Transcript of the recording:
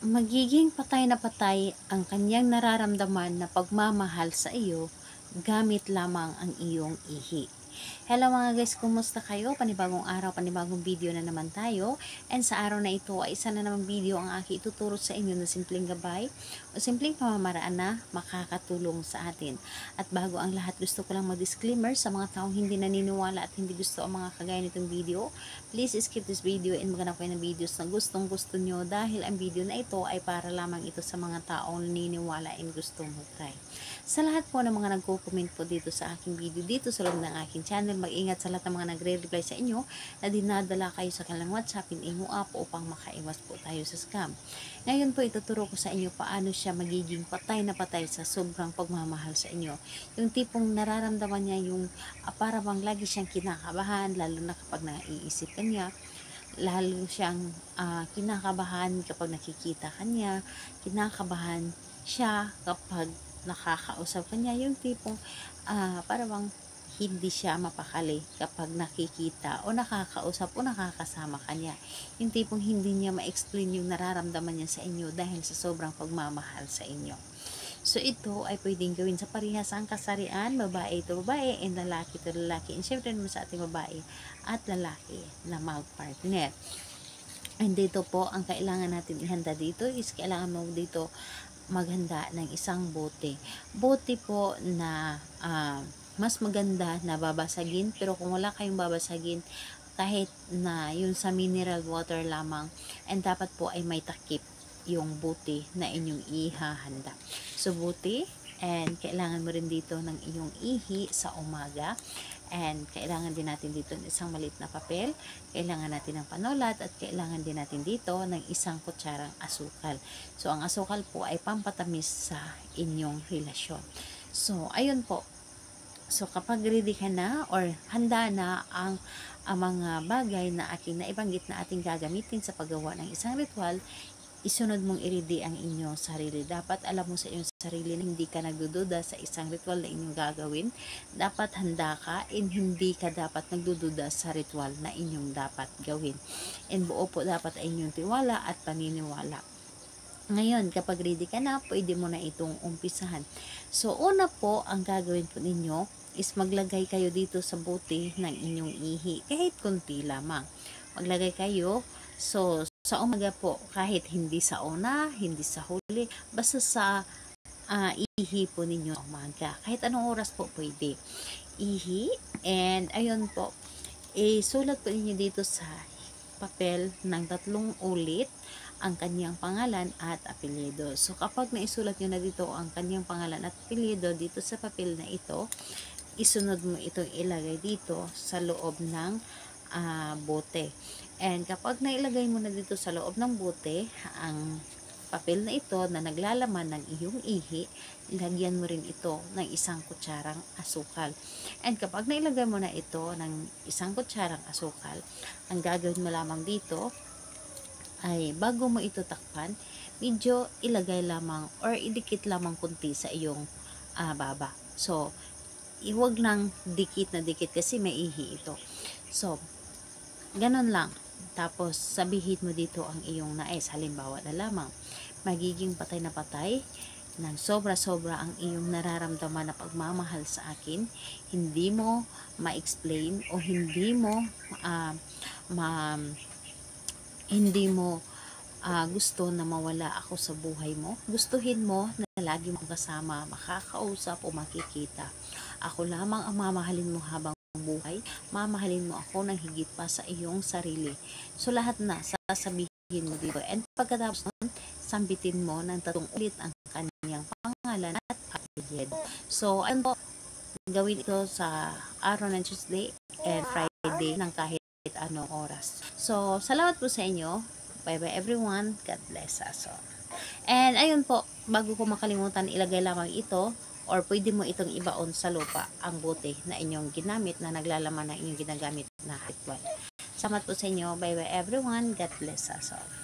Magiging patay na patay ang kanyang nararamdaman na pagmamahal sa iyo gamit lamang ang iyong ihi. Hello mga guys, kumusta kayo? Panibagong araw, panibagong video na naman tayo. And sa araw na ito ay isa na namang video ang aking ituturo sa inyo na simpleng gabay o simpleng pamamaraan na makakatulong sa atin. At bago ang lahat, gusto ko lang mag-disclaimer sa mga taong hindi naniniwala at hindi gusto ang mga kagaya nitong video. Please skip this video and maghanap kayo ng videos na gustong gusto nyo dahil ang video na ito ay para lamang ito sa mga taong naniniwala and gustong mag-try. Sa lahat po ng mga nagko-comment po dito sa aking video, dito sa loob ng aking channel, mag-ingat sa lahat ng mga nagre-reply sa inyo na dinadala kayo sa kanilang WhatsApp, in-imo app upang makaiwas po tayo sa scam. Ngayon po ituturo ko sa inyo paano siya magiging patay na patay sa sobrang pagmamahal sa inyo. Yung tipong nararamdaman niya yung para bang lagi siyang kinakabahan, lalo na kapag naiisip ka niya. Lalo siyang kinakabahan kapag nakikita kanya, kinakabahan siya kapag nakakausap kanya, yung tipong para bang hindi siya mapakali kapag nakikita o nakakausap o nakakasama kanya. Yung tipong hindi niya ma-explain yung nararamdaman niya sa inyo dahil sa sobrang pagmamahal sa inyo. So ito ay pwedeng gawin sa parehasang kasarian, babae to babae and lalaki to lalaki. And syempre naman sa ating babae at lalaki na mag-partner. And dito po, ang kailangan natin ihanda dito is kailangan mo dito maghanda ng isang bote. Bote po na mas maganda na babasagin, pero kung wala kayong babasagin, kahit na yun sa mineral water lamang, and dapat po ay may takip yung bote na inyong ihahanda. So bote, and kailangan mo rin dito ng iyong ihi sa umaga. And kailangan din natin dito ng isang maliit na papel, kailangan natin ng panulat, at kailangan din natin dito ng isang kutsarang asukal. So ang asukal po ay pampatamis sa inyong relasyon. So ayun po. So kapag ready ka na or handa na ang mga bagay na aking naibanggit na ating gagamitin sa paggawa ng isang ritual, isunod mong i-ready ang inyong sarili. Dapat alam mo sa iyong sarili na hindi ka nagdududa sa isang ritual na inyong gagawin. Dapat handa ka and hindi ka dapat nagdududa sa ritual na inyong dapat gawin. And buo po dapat ay inyong tiwala at paniniwala. Ngayon, kapag ready ka na, pwede mo na itong umpisahan. So, una po, ang gagawin po ninyo is maglagay kayo dito sa bote ng inyong ihi. Kahit konti lamang. Maglagay kayo. So, sa umaga po, kahit hindi sa una, hindi sa huli, basta sa ihi po ninyo umaga. Kahit anong oras po pwede. Ihi. And, ayun po, sulat po ninyo dito sa papel ng 3 ulit ang kanyang pangalan at apelyido. So, kapag naisulat nyo na dito ang kanyang pangalan at apelyido dito sa papel na ito, isunod mo itong ilagay dito sa loob ng bote. And kapag nailagay mo na dito sa loob ng bote ang papel na ito na naglalaman ng iyong ihi, ilagyan mo rin ito ng isang kutsarang asukal. And kapag nailagay mo na ito ng isang kutsarang asukal, ang gagawin mo lamang dito ay bago mo ito takpan, medyo ilagay lamang or idikit lamang kunti sa iyong baba. So, iwag lang dikit na dikit kasi may ihi ito. So, ganun lang. Tapos, sabihin mo dito ang iyong nais. Halimbawa na lamang, magiging patay na patay ng sobra-sobra ang iyong nararamdaman na pagmamahal sa akin. Hindi mo ma-explain o hindi mo gusto na mawala ako sa buhay mo. Gustuhin mo na lagi mong kasama, makakausap o makikita. Ako lamang ang mamahalin mo habang buhay. Mamahalin mo ako ng higit pa sa iyong sarili. So lahat na sasabihin mo dito. And pagkatapos nun, sambitin mo ng 3 ulit ang kanyang pangalan at apelyido. So ano po, gawin ito sa araw ng Tuesday and Friday ng kahit anong oras. So salamat po sa inyo. Bye bye everyone. God bless us all. And ayun po, bago ko makalimutan, ilagay lamang ito or pwede mo itong ibaon sa lupa ang bote na inyong ginamit na naglalaman ng inyong ginagamit na ritual. Salamat po sa inyo. Bye bye everyone. God bless us all.